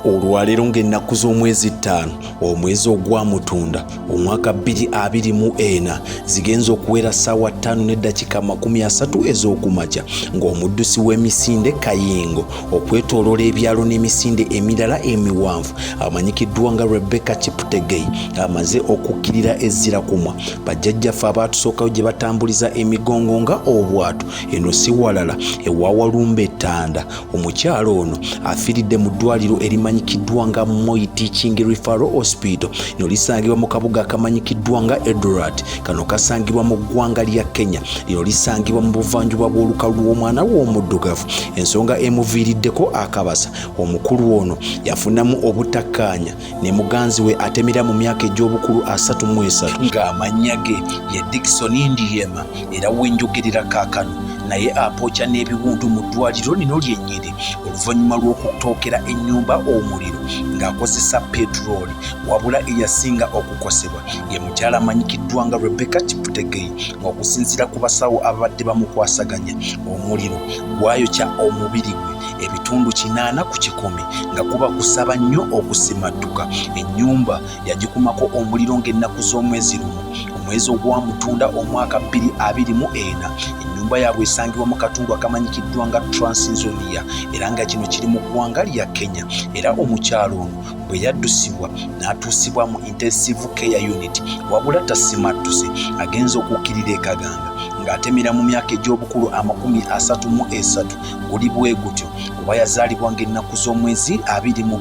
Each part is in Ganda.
Olwaleero ng'ennaku z'omwezi 5 omwezi ogwa Mutunda omwaka 2024 zigenza okuwera ssaawa 5:30 ez'okumakya ng'omuddusi w'emisinde Kayingo okwetooloola ebyalo n'emisinde emirala emiwanvu amanyikiddwa nga Rebecca Cheptegei amaze okukkirira ezzira kumwa bajjajjaffe abaatusookayo gye batambuliza emigongo nga obwatu eno si walala ewa Walumbe Ettanda. Omukyalo ono afiiridde mu ddwaliro erimanyikiddwa nga Moi Teaching Referral Hospital lino lisangibwa mu kabuga akamanyikiddwa nga Eldoret. Kano kasangibwa mu ggwanga lya Kenya lino lisangibwa mu buvanjuba bw'olukalu lw'omwana w'omuddugavu. Ensonga emuviiriddeko akabasa omukulu ono yafunamu obutakkaanya ne muganzi we atemera mu myaka egy'obukulu 33 ng'amannya ge ye Dickson Ndiema era wenjogerera kaakano naye apookya n'ebiwundu mu ddwaliro lino lyennyini oluvannyuma lw'okutookera ennyumba omuliro ng'akozesa petulooli wabula eyasinga okukosebwa ye mukyala amanyikiddwa nga Rebecca Cheptegei ng'okusinziira ku basawo ababadde bamukwasaganya omuliro gwayokya omubiri gwe ebitundu 80 ku 100 nga kuba kusaba nnyo okusimadduka. Ennyumba yagikumako omuliro ng'ennaku z'omwezi lumu omwezi ogwa Mutunda omwaka 2024. Ennyumba yaabwe esangibwa mu katundu akamanyikiddwa nga Transinzonia era nga kino kiri mu ggwanga lya Kenya. Era omukyalo ono bwe yaddusibwa n'atuusibwa mu intensive care unit wabula tasimattuse agenza okukkirira e Kaganga ng'atemera mu myaka egy'obukulu 33 guli bwe gutyo kuba yazaalibwa ng'ennaku z'omwezi 22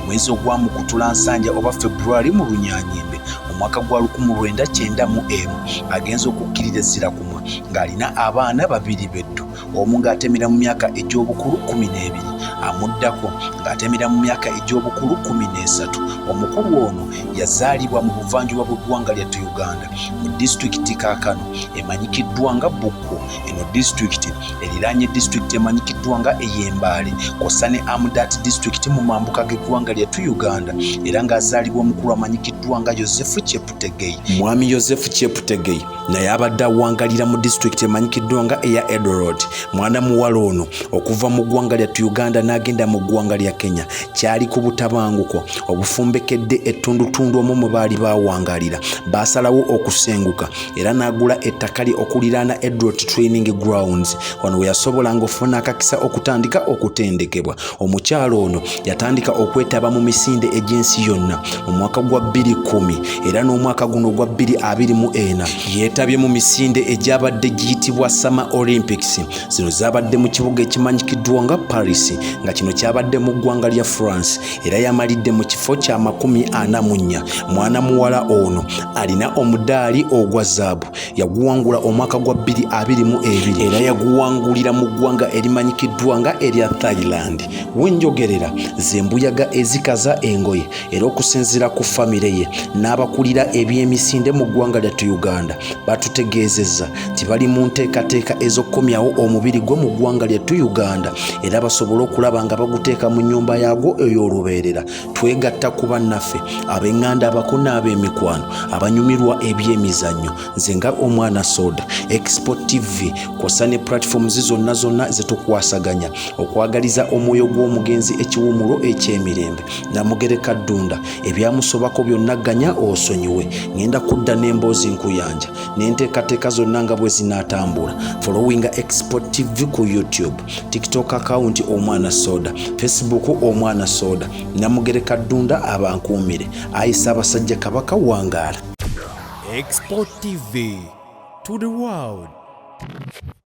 omwezi ogwa Mukutula Nsanja oba February mu Lunyanyembe omwaka gwa 1991 agenza okukkirira ezzira kumwa ng'alina abaana babiri beddu, omu ng'atemera mu myaka egy'obukulu 12 amuddako ng'atemera mu myaka egy'obukulu 13. Omukulu ono yazaalibwa mu buvanjuba bw'eggwanga lyattu Uganda mu disitulikiti kaakano emanyikiddwa nga Bukku. Eno disitulikiti eriraanye disitulikiti emanyikiddwa nga Eyembaale kw'ossa ne Amudat disitulikiti mu mambuka g'eggwanga lyattu Uganda era ng'azaalibwa omukulu amanyikiddwa nga Joseph Cheptegei. Mwami Joseph Cheptegei naye abadde awangalira mu disitulikiti emanyikiddwa nga eya Eldoret. Mwana muwala ono okuva mu ggwanga lyattu Uganda n'agenda mu ggwanga lya Kenya kyali ku butabanguko obufumbekedde ettundutundu omwo mwe baali bawangalira baasalawo okusenguka era n'agula ettaka lye okuliraana Eldoret Training Grounds. Wano we yasobolanga okufuna akakisa okutandika okutendekebwa. Omukyalo ono yatandika okwetaba mu misinde egy'ensi yonna mu mwaka gwa 2010 era n'omwaka guno gwa 2024 yeetabye mu misinde egyabadde giyitibwa Summer Olympics. Zino zabadde mu kibuga ekimanyikiddwa nga Paris nga kino kyabadde mu ggwanga lya France era yamalidde mu kifo kya 44. Mwana muwala ono alina omudaali ogwa zaabu yaguwangula omwaka gwa 2022 era yaguwangulira mu ggwanga erimanyikiddwa nga erya Thailand. Wenjogerera zembuyaga ezikaza engoye era okusinziira ku famire ye n'abakulira eby'emisinde mu ggwanga lyattu Uganda batutegeezezza nti bali mu nteekateeka ez'okkomyawo omubiri gwe mu ggwanga lyattu Uganda era basobole okulaba nga baguteeka mu nnyumba yaagwo ey'olubeerera. Twegatta ku bannaffe ab'eŋŋanda abako n'ab'emikwano abanyumirwa eby'emizannyo nze nga Omwana Soda Export TV kw'ossa ne platforms zonna ze tukwasaganya okwagaliza omwoyo gw'omugenzi ekiwumulo eky'emirembe Namugereka Ddunda ebyamusobako byonna ganya osonyiwe. Ngenda kudda n'emboozi nkuyanja n'enteekateeka zonna nga bwe zinaatambula. Followinga Export TV ku YouTube, TikTok account Omwana Soda, Facebook Omwana Soda, Namugereka Ddunda abankuumire. Ayisa abasajja Kabaka wangaala. Export TV to the world.